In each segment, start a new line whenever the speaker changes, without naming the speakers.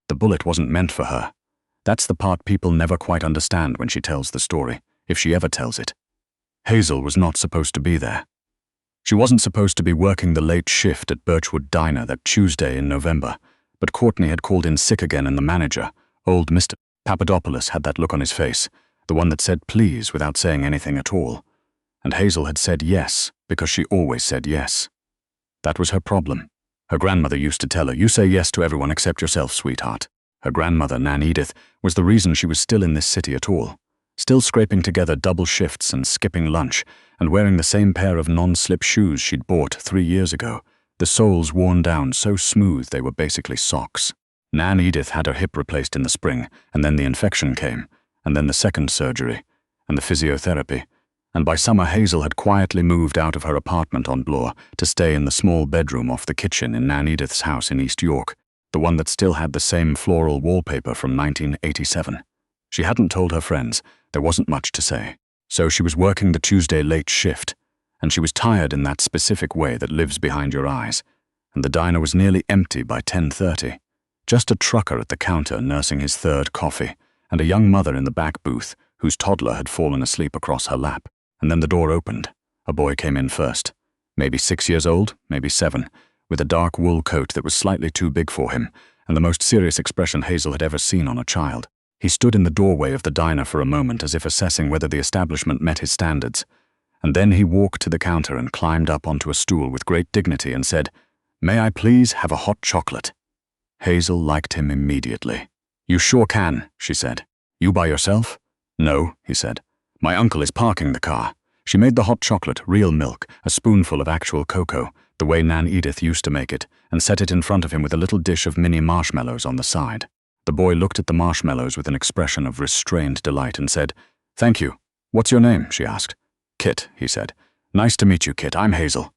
The bullet wasn't meant for her. That's the part people never quite understand when she tells the story, if she ever tells it. Hazel was not supposed to be there. She wasn't supposed to be working the late shift at Birchwood Diner that Tuesday in November, but Courtney had called in sick again, and the manager, old Mr. Papadopoulos, had that look on his face, the one that said please without saying anything at all. And Hazel had said yes, because she always said yes. That was her problem. Her grandmother used to tell her, "You say yes to everyone except yourself, sweetheart." Her grandmother, Nan Edith, was the reason she was still in this city at all, still scraping together double shifts and skipping lunch, and wearing the same pair of non-slip shoes she'd bought 3 years ago, the soles worn down so smooth they were basically socks. Nan Edith had her hip replaced in the spring, and then the infection came, and then the second surgery, and the physiotherapy, and by summer Hazel had quietly moved out of her apartment on Bloor to stay in the small bedroom off the kitchen in Nan Edith's house in East York, the one that still had the same floral wallpaper from 1987. She hadn't told her friends, there wasn't much to say. So she was working the Tuesday late shift, and she was tired in that specific way that lives behind your eyes, and the diner was nearly empty by 10:30. Just a trucker at the counter nursing his third coffee, and a young mother in the back booth whose toddler had fallen asleep across her lap. And then the door opened. A boy came in first, maybe 6 years old, maybe 7, with a dark wool coat that was slightly too big for him, and the most serious expression Hazel had ever seen on a child. He stood in the doorway of the diner for a moment as if assessing whether the establishment met his standards, and then he walked to the counter and climbed up onto a stool with great dignity and said, "May I please have a hot chocolate?" Hazel liked him immediately. "You sure can," she said. "You by yourself?" "No," he said. "My uncle is parking the car." She made the hot chocolate, real milk, a spoonful of actual cocoa, the way Nan Edith used to make it, and set it in front of him with a little dish of mini marshmallows on the side. The boy looked at the marshmallows with an expression of restrained delight and said, "Thank you. What's your name?" she asked. "Kit," he said. "Nice to meet you, Kit. I'm Hazel."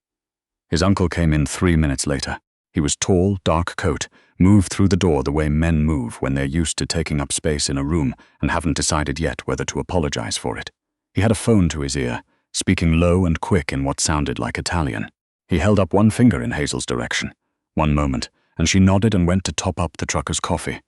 His uncle came in 3 minutes later. He was tall, dark coat, moved through the door the way men move when they're used to taking up space in a room and haven't decided yet whether to apologize for it. He had a phone to his ear, speaking low and quick in what sounded like Italian. He held up one finger in Hazel's direction. One moment, and she nodded and went to top up the trucker's coffee.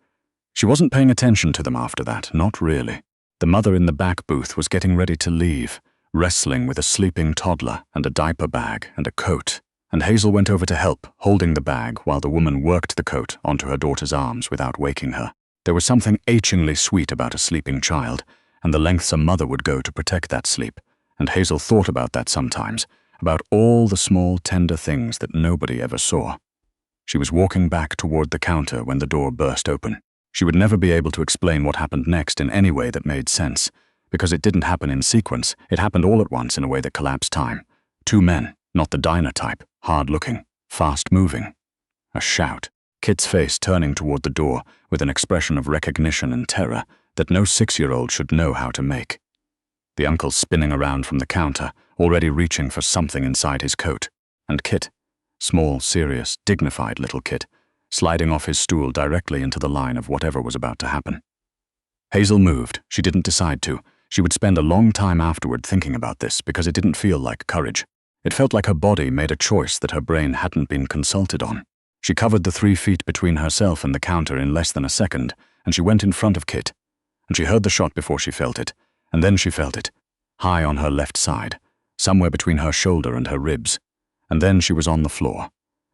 She wasn't paying attention to them after that, not really. The mother in the back booth was getting ready to leave, wrestling with a sleeping toddler and a diaper bag and a coat, and Hazel went over to help, holding the bag while the woman worked the coat onto her daughter's arms without waking her. There was something achingly sweet about a sleeping child, and the lengths a mother would go to protect that sleep, and Hazel thought about that sometimes, about all the small, tender things that nobody ever saw. She was walking back toward the counter when the door burst open. She would never be able to explain what happened next in any way that made sense, because it didn't happen in sequence. It happened all at once in a way that collapsed time. 2 men, not the diner type, hard-looking, fast-moving. A shout. Kit's face turning toward the door with an expression of recognition and terror that no 6-year-old should know how to make. The uncle spinning around from the counter, already reaching for something inside his coat. And Kit, small, serious, dignified little Kit, sliding off his stool directly into the line of whatever was about to happen. Hazel moved. She didn't decide to. She would spend a long time afterward thinking about this because it didn't feel like courage. It felt like her body made a choice that her brain hadn't been consulted on. She covered the 3 feet between herself and the counter in less than a second, and she went in front of Kit. And she heard the shot before she felt it, and then she felt it, high on her left side, somewhere between her shoulder and her ribs. And then she was on the floor,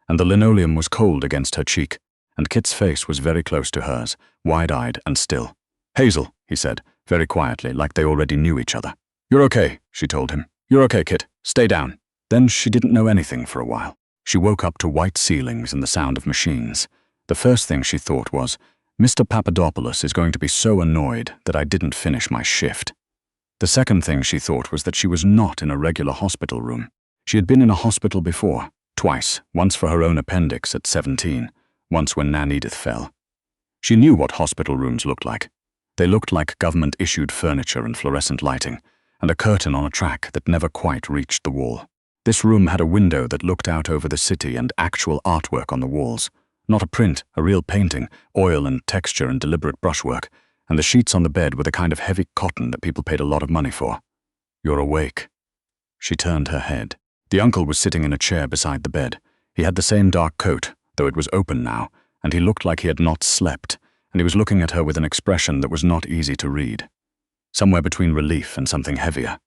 and the linoleum was cold against her cheek, and Kit's face was very close to hers, wide-eyed and still. "Hazel," he said, very quietly, like they already knew each other. "You're okay," she told him. "You're okay, Kit. Stay down." Then she didn't know anything for a while. She woke up to white ceilings and the sound of machines. The first thing she thought was, "Mr. Papadopoulos is going to be so annoyed that I didn't finish my shift." The second thing she thought was that she was not in a regular hospital room. She had been in a hospital before, twice, once for her own appendix at 17, once when Nan Edith fell. She knew what hospital rooms looked like. They looked like government-issued furniture and fluorescent lighting, and a curtain on a track that never quite reached the wall. This room had a window that looked out over the city and actual artwork on the walls. Not a print, a real painting, oil and texture and deliberate brushwork, and the sheets on the bed were the kind of heavy cotton that people paid a lot of money for. "You're awake." She turned her head. The uncle was sitting in a chair beside the bed. He had the same dark coat, though it was open now, and he looked like he had not slept, and he was looking at her with an expression that was not easy to read. Somewhere between relief and something heavier.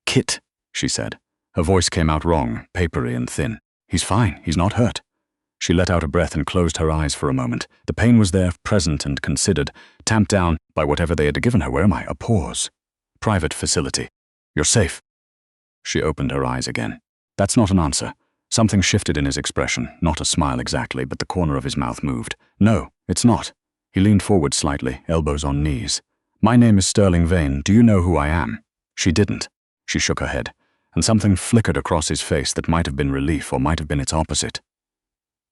"Kit," she said. Her voice came out wrong, papery and thin. "He's fine, he's not hurt." She let out a breath and closed her eyes for a moment. The pain was there, present and considered, tamped down by whatever they had given her. Where am I? A pause. "Private facility. You're safe." She opened her eyes again. That's not an answer. Something shifted in his expression, not a smile exactly, but the corner of his mouth moved. "No, it's not." He leaned forward slightly, elbows on knees. "My name is Sterling Vane. Do you know who I am?" She didn't. She shook her head, and something flickered across his face that might have been relief or might have been its opposite.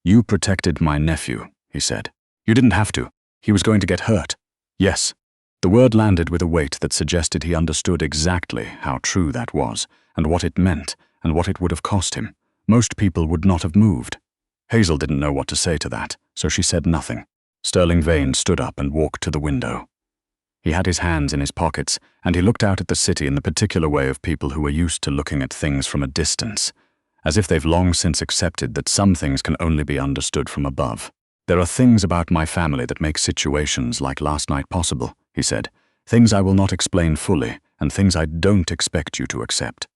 "You protected my nephew," he said. "You didn't have to. He was going to get hurt." "Yes." The word landed with a weight that suggested he understood exactly how true that was, and what it meant, and what it would have cost him. Most people would not have moved. Hazel didn't know what to say to that, so she said nothing. Sterling Vane stood up and walked to the window. He had his hands in his pockets, and he looked out at the city in the particular way of people who are used to looking at things from a distance, as if they've long since accepted that some things can only be understood from above. "There are things about my family that make situations like last night possible," he said. "Things I will not explain fully, and things I don't expect you to accept.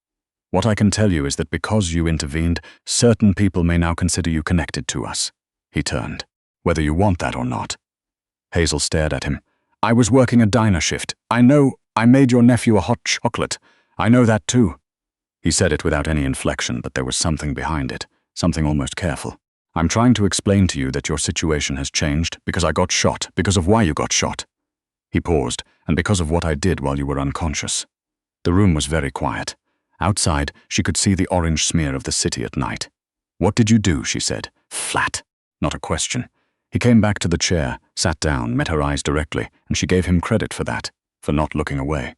What I can tell you is that because you intervened, certain people may now consider you connected to us." He turned. "Whether you want that or not." Hazel stared at him. "I was working a diner shift. I know I made your nephew a hot chocolate. I know that too." He said it without any inflection, but there was something behind it, something almost careful. "I'm trying to explain to you that your situation has changed because I got shot, because of why you got shot." He paused, "and because of what I did while you were unconscious." The room was very quiet. Outside, she could see the orange smear of the city at night. "What did you do?" she said. Flat. Not a question. He came back to the chair, sat down, met her eyes directly, and she gave him credit for that, for not looking away.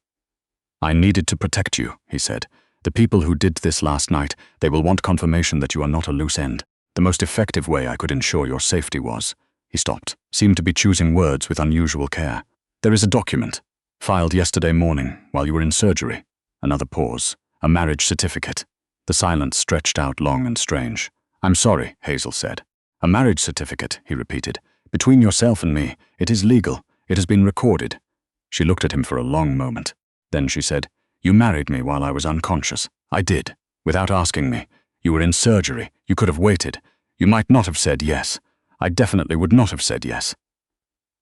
"I needed to protect you," he said. "The people who did this last night, they will want confirmation that you are not a loose end. The most effective way I could ensure your safety was..." He stopped, seemed to be choosing words with unusual care. "There is a document, filed yesterday morning while you were in surgery." Another pause. "A marriage certificate." The silence stretched out long and strange. "I'm sorry," Hazel said. "A marriage certificate," he repeated. "Between yourself and me, it is legal. It has been recorded." She looked at him for a long moment. Then she said, "You married me while I was unconscious." "I did. Without asking me. You were in surgery. You could have waited. You might not have said yes. I definitely would not have said yes."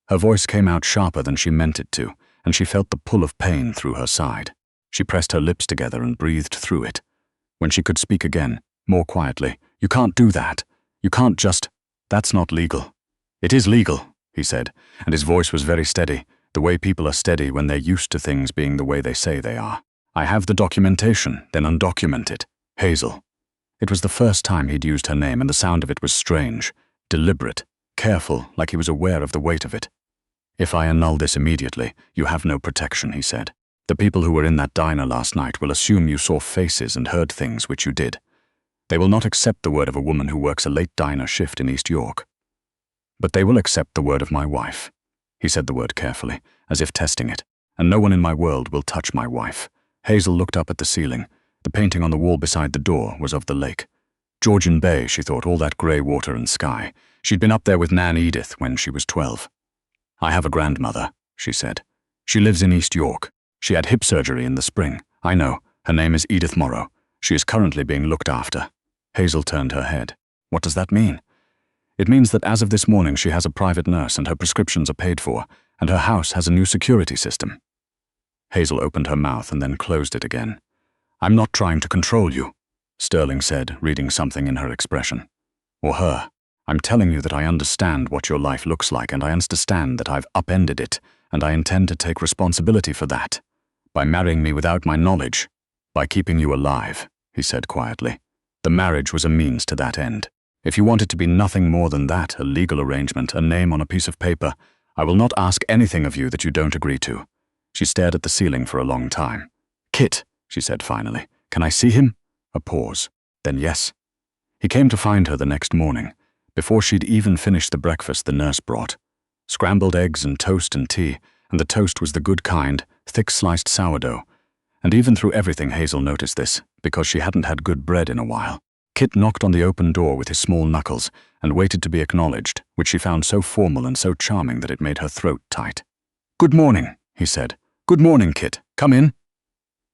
Her voice came out sharper than she meant it to, and she felt the pull of pain through her side. She pressed her lips together and breathed through it. When she could speak again, more quietly, "You can't do that. You can't just... That's not legal." "It is legal," he said, and his voice was very steady, the way people are steady when they're used to things being the way they say they are. "I have the documentation, then undocument it." Hazel. It was the first time he'd used her name, and the sound of it was strange, deliberate, careful, like he was aware of the weight of it. "If I annul this immediately, you have no protection," he said. "The people who were in that diner last night will assume you saw faces and heard things, which you did. They will not accept the word of a woman who works a late diner shift in East York. But they will accept the word of my wife." He said the word carefully, as if testing it. "And no one in my world will touch my wife." Hazel looked up at the ceiling. The painting on the wall beside the door was of the lake. Georgian Bay, she thought, all that grey water and sky. She'd been up there with Nan Edith when she was 12. "I have a grandmother," she said. "She lives in East York. She had hip surgery in the spring. I know. Her name is Edith Morrow. She is currently being looked after." Hazel turned her head. "What does that mean?" "It means that as of this morning she has a private nurse and her prescriptions are paid for, and her house has a new security system." Hazel opened her mouth and then closed it again. "I'm not trying to control you," Sterling said, reading something in her expression. "Or her. I'm telling you that I understand what your life looks like, and I understand that I've upended it, and I intend to take responsibility for that. By marrying me without my knowledge. By keeping you alive," he said quietly. "The marriage was a means to that end. If you want it to be nothing more than that, a legal arrangement, a name on a piece of paper, I will not ask anything of you that you don't agree to." She stared at the ceiling for a long time. "Kit," she said finally, "can I see him?" A pause. Then yes. He came to find her the next morning, before she'd even finished the breakfast the nurse brought. Scrambled eggs and toast and tea, and the toast was the good kind, thick-sliced sourdough. And even through everything Hazel noticed this, because she hadn't had good bread in a while. Kit knocked on the open door with his small knuckles, and waited to be acknowledged, which she found so formal and so charming that it made her throat tight. "Good morning," he said. "Good morning, Kit. Come in."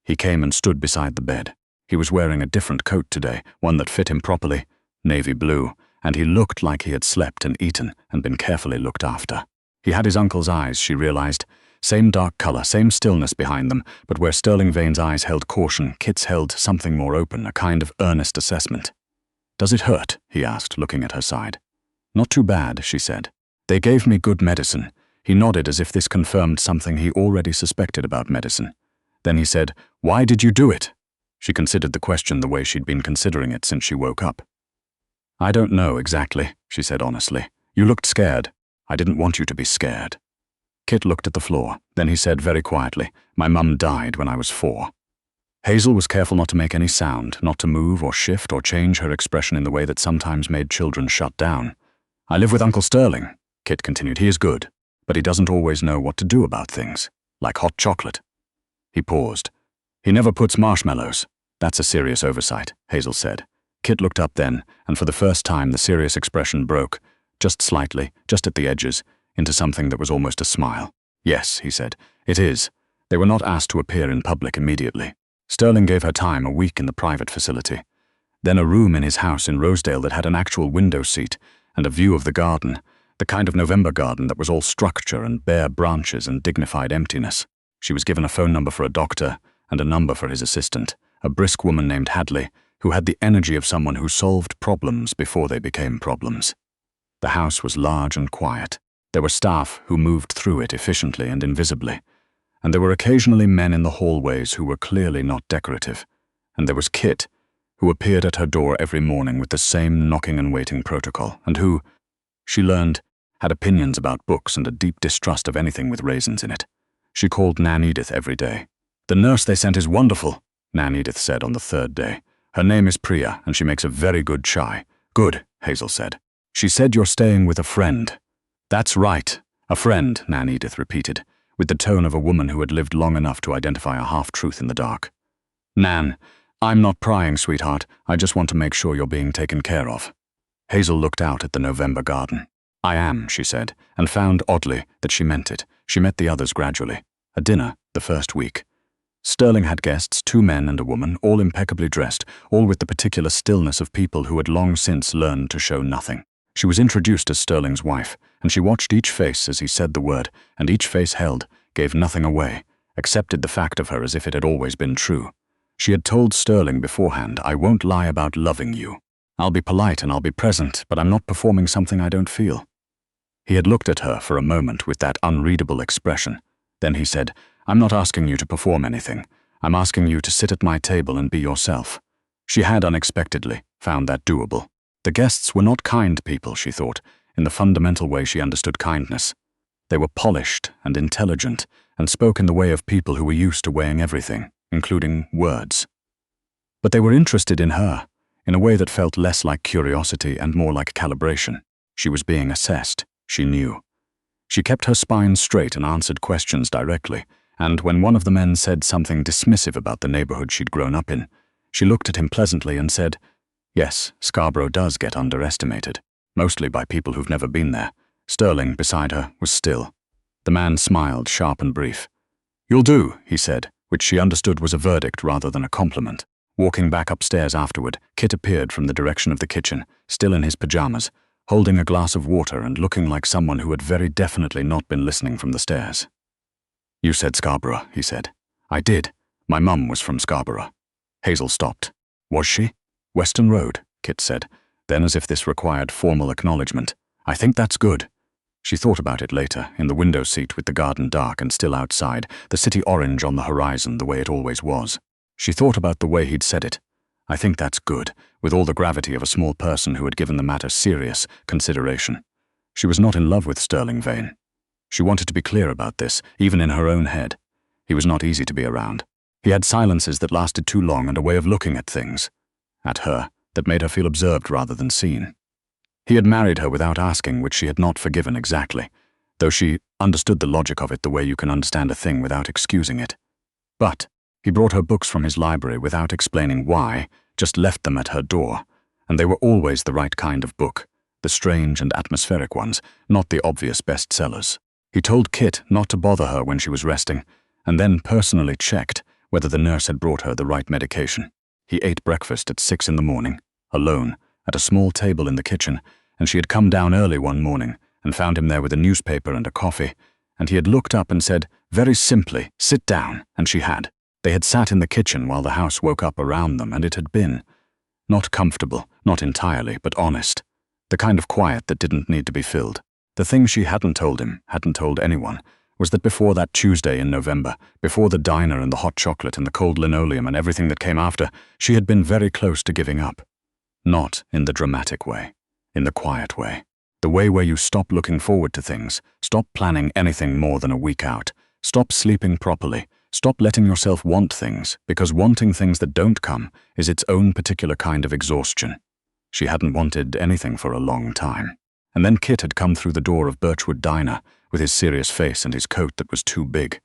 He came and stood beside the bed. He was wearing a different coat today, one that fit him properly, navy blue, and he looked like he had slept and eaten and been carefully looked after. He had his uncle's eyes, she realized. Same dark color, same stillness behind them, but where Sterling Vane's eyes held caution, Kit's held something more open, a kind of earnest assessment. "Does it hurt?" he asked, looking at her side. "Not too bad," she said. "They gave me good medicine." He nodded as if this confirmed something he already suspected about medicine. Then he said, "Why did you do it?" She considered the question the way she'd been considering it since she woke up. "I don't know exactly," she said honestly. "You looked scared. I didn't want you to be scared." Kit looked at the floor. Then he said very quietly, "My mum died when I was 4. Hazel was careful not to make any sound, not to move or shift or change her expression in the way that sometimes made children shut down. "I live with Uncle Sterling," Kit continued. "He is good, but he doesn't always know what to do about things, like hot chocolate." He paused. "He never puts marshmallows." "That's a serious oversight," Hazel said. Kit looked up then, and for the first time the serious expression broke, just slightly, just at the edges, into something that was almost a smile. "Yes," he said, "it is. They were not asked to appear in public immediately. Sterling gave her time, a week in the private facility. Then a room in his house in Rosedale that had an actual window seat and a view of the garden, the kind of November garden that was all structure and bare branches and dignified emptiness. She was given a phone number for a doctor and a number for his assistant, a brisk woman named Hadley, who had the energy of someone who solved problems before they became problems. The house was large and quiet. There were staff who moved through it efficiently and invisibly, and there were occasionally men in the hallways who were clearly not decorative, and there was Kit, who appeared at her door every morning with the same knocking and waiting protocol, and who, she learned, had opinions about books and a deep distrust of anything with raisins in it. She called Nan Edith every day. "The nurse they sent is wonderful," Nan Edith said on the 3rd day. "Her name is Priya, and she makes a very good chai." "Good," Hazel said. "She said you're staying with a friend." "That's right, a friend," Nan Edith repeated, with the tone of a woman who had lived long enough to identify a half-truth in the dark. "Nan, I'm not prying, sweetheart. I just want to make sure you're being taken care of." Hazel looked out at the November garden. "I am," she said, and found, oddly, that she meant it. She met the others gradually. A dinner, the first week. Sterling had guests, 2 men and a woman, all impeccably dressed, all with the particular stillness of people who had long since learned to show nothing. She was introduced as Sterling's wife, and she watched each face as he said the word, and each face held, gave nothing away, accepted the fact of her as if it had always been true. She had told Sterling beforehand, "I won't lie about loving you. I'll be polite and I'll be present, but I'm not performing something I don't feel." He had looked at her for a moment with that unreadable expression. Then he said, "I'm not asking you to perform anything. I'm asking you to sit at my table and be yourself." She had unexpectedly found that doable. The guests were not kind people, she thought, in the fundamental way she understood kindness. They were polished and intelligent and spoke in the way of people who were used to weighing everything, including words. But they were interested in her, in a way that felt less like curiosity and more like calibration. She was being assessed, she knew. She kept her spine straight and answered questions directly, and when one of the men said something dismissive about the neighborhood she'd grown up in, she looked at him pleasantly and said, "Yes, Scarborough does get underestimated, mostly by people who've never been there." Sterling, beside her, was still. The man smiled, sharp and brief. "You'll do," he said, which she understood was a verdict rather than a compliment. Walking back upstairs afterward, Kit appeared from the direction of the kitchen, still in his pajamas, holding a glass of water and looking like someone who had very definitely not been listening from the stairs. "You said Scarborough," he said. "I did. My mum was from Scarborough." Hazel stopped. "Was she?" "Western Road," Kit said. Then, as if this required formal acknowledgement, "I think that's good." She thought about it later, in the window seat with the garden dark and still outside, the city orange on the horizon the way it always was. She thought about the way he'd said it. "I think that's good," with all the gravity of a small person who had given the matter serious consideration. She was not in love with Sterling Vane. She wanted to be clear about this, even in her own head. He was not easy to be around. He had silences that lasted too long and a way of looking at things, at her, that made her feel observed rather than seen. He had married her without asking, which she had not forgiven exactly, though she understood the logic of it the way you can understand a thing without excusing it. But he brought her books from his library without explaining why, just left them at her door, and they were always the right kind of book, the strange and atmospheric ones, not the obvious bestsellers. He told Kit not to bother her when she was resting, and then personally checked whether the nurse had brought her the right medication. He ate breakfast at 6 in the morning, alone, at a small table in the kitchen, and she had come down early one morning and found him there with a newspaper and a coffee, and he had looked up and said, very simply, "Sit down," and she had. They had sat in the kitchen while the house woke up around them, and it had been not comfortable, not entirely, but honest. The kind of quiet that didn't need to be filled. The thing she hadn't told him, hadn't told anyone, was that before that Tuesday in November, before the diner and the hot chocolate and the cold linoleum and everything that came after, she had been very close to giving up. Not in the dramatic way, in the quiet way. The way where you stop looking forward to things, stop planning anything more than a week out, stop sleeping properly, stop letting yourself want things, because wanting things that don't come is its own particular kind of exhaustion. She hadn't wanted anything for a long time. And then Kit had come through the door of Birchwood Diner with his serious face and his coat that was too big.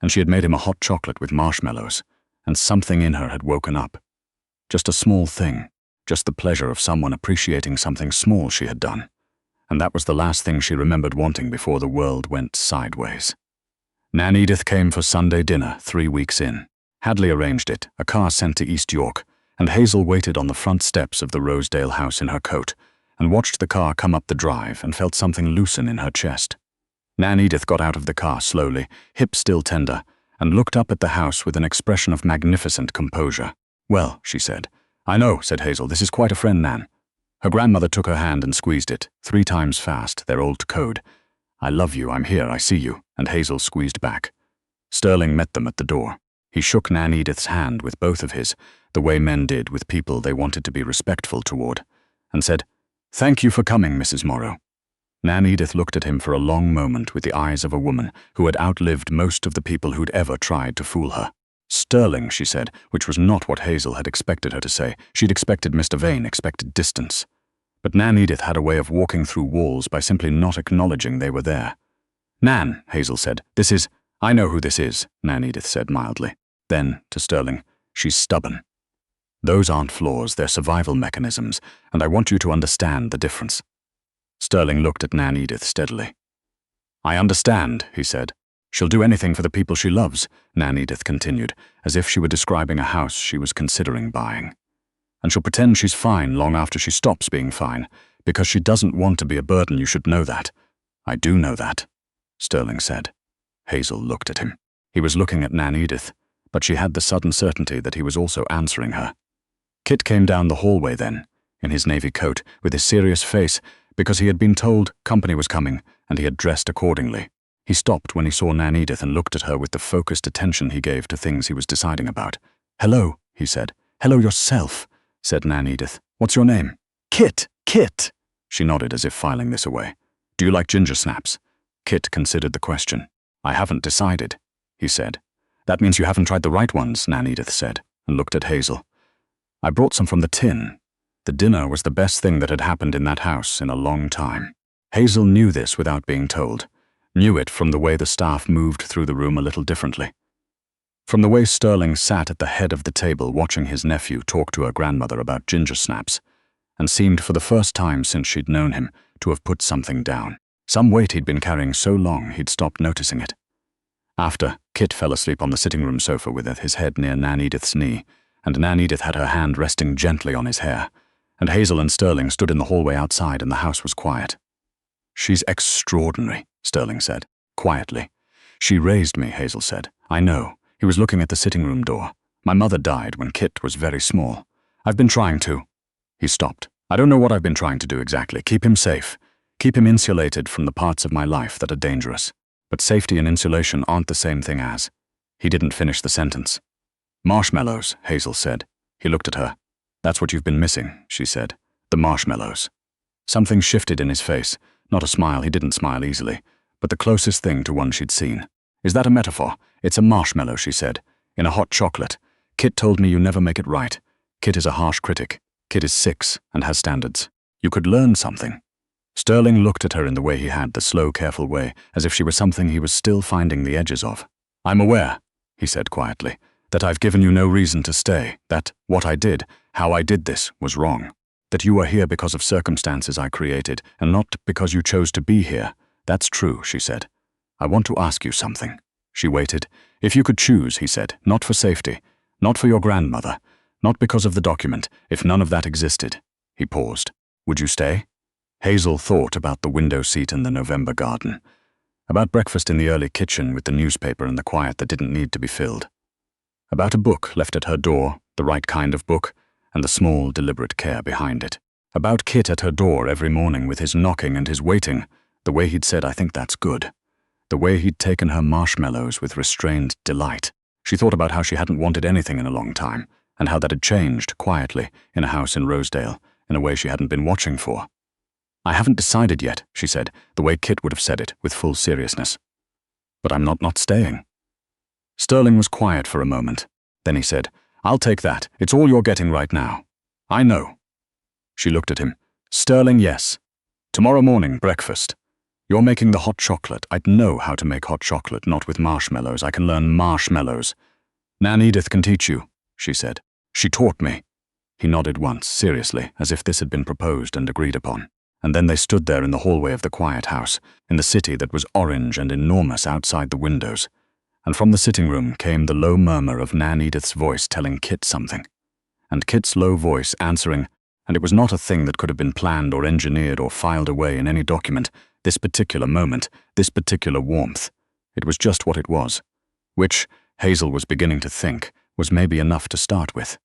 And she had made him a hot chocolate with marshmallows, and something in her had woken up. Just a small thing, just the pleasure of someone appreciating something small she had done. And that was the last thing she remembered wanting before the world went sideways. Nan Edith came for Sunday dinner 3 weeks in. Hadley arranged it, a car sent to East York, and Hazel waited on the front steps of the Rosedale house in her coat, and watched the car come up the drive and felt something loosen in her chest. Nan Edith got out of the car slowly, hips still tender, and looked up at the house with an expression of magnificent composure. "Well," she said. "I know," said Hazel, "this is quite a friend, Nan." Her grandmother took her hand and squeezed it, 3 times fast, their old code. "I love you, I'm here, I see you," and Hazel squeezed back. Sterling met them at the door. He shook Nan Edith's hand with both of his, the way men did with people they wanted to be respectful toward, and said, "Thank you for coming, Mrs. Morrow." Nan Edith looked at him for a long moment with the eyes of a woman who had outlived most of the people who'd ever tried to fool her. "Sterling," she said, which was not what Hazel had expected her to say. She'd expected Mr. Vane, expected distance. But Nan Edith had a way of walking through walls by simply not acknowledging they were there. "Nan," Hazel said, "this is—" "I know who this is," Nan Edith said mildly. Then, to Sterling, "She's stubborn. Those aren't flaws, they're survival mechanisms, and I want you to understand the difference." Sterling looked at Nan Edith steadily. "I understand," he said. "She'll do anything for the people she loves," Nan Edith continued, as if she were describing a house she was considering buying. "And she'll pretend she's fine long after she stops being fine, because she doesn't want to be a burden, you should know that." "I do know that," Sterling said. Hazel looked at him. He was looking at Nan Edith, but she had the sudden certainty that he was also answering her. Kit came down the hallway then, in his navy coat, with his serious face, because he had been told company was coming, and he had dressed accordingly. He stopped when he saw Nan Edith and looked at her with the focused attention he gave to things he was deciding about. "Hello," he said. "Hello yourself," said Nan Edith. "What's your name?" "Kit, Kit." She nodded as if filing this away. "Do you like ginger snaps?" Kit considered the question. "I haven't decided," he said. "That means you haven't tried the right ones," Nan Edith said, and looked at Hazel. "I brought some from the tin." The dinner was the best thing that had happened in that house in a long time. Hazel knew this without being told, knew it from the way the staff moved through the room a little differently. From the way Sterling sat at the head of the table watching his nephew talk to her grandmother about ginger snaps, and seemed for the first time since she'd known him to have put something down. Some weight he'd been carrying so long he'd stopped noticing it. After, Kit fell asleep on the sitting room sofa with his head near Nan Edith's knee, and Nan Edith had her hand resting gently on his hair, and Hazel and Sterling stood in the hallway outside and the house was quiet. "She's extraordinary," Sterling said, quietly. "She raised me," Hazel said. "I know." He was looking at the sitting room door. "My mother died when Kit was very small. I've been trying to—" He stopped. "I don't know what I've been trying to do exactly. Keep him safe. Keep him insulated from the parts of my life that are dangerous. But safety and insulation aren't the same thing as—" He didn't finish the sentence. "Marshmallows," Hazel said. He looked at her. "That's what you've been missing," she said. "The marshmallows." Something shifted in his face. Not a smile, he didn't smile easily, but the closest thing to one she'd seen. "Is that a metaphor?" "It's a marshmallow," she said. "In a hot chocolate. Kit told me you never make it right. Kit is a harsh critic. Kit is 6 and has standards. You could learn something." Sterling looked at her in the way he had, the slow, careful way, as if she were something he was still finding the edges of. "I'm aware," he said quietly, "that I've given you no reason to stay, that what I did, how I did this, was wrong. That you are here because of circumstances I created, and not because you chose to be here. That's true, she said. I want to ask you something. She waited. If you could choose, he said, not for safety, not for your grandmother, not because of the document, if none of that existed. He paused. Would you stay? Hazel thought about the window seat in the November garden, about breakfast in the early kitchen with the newspaper and the quiet that didn't need to be filled, about a book left at her door, the right kind of book, and the small, deliberate care behind it, about Kit at her door every morning with his knocking and his waiting, the way he'd said, I think that's good, the way he'd taken her marshmallows with restrained delight. She thought about how she hadn't wanted anything in a long time, and how that had changed, quietly, in a house in Rosedale, in a way she hadn't been watching for. I haven't decided yet, she said, the way Kit would have said it, with full seriousness. But I'm not staying. Sterling was quiet for a moment. Then he said, I'll take that. It's all you're getting right now. I know. She looked at him. Sterling, yes. Tomorrow morning, breakfast. You're making the hot chocolate. I'd know how to make hot chocolate, not with marshmallows. I can learn marshmallows. Nan Edith can teach you, she said. She taught me. He nodded once, seriously, as if this had been proposed and agreed upon. And then they stood there in the hallway of the quiet house, in the city that was orange and enormous outside the windows. And from the sitting room came the low murmur of Nan Edith's voice telling Kit something. And Kit's low voice answering, and it was not a thing that could have been planned or engineered or filed away in any document, this particular moment, this particular warmth. It was just what it was, which, Hazel was beginning to think, was maybe enough to start with.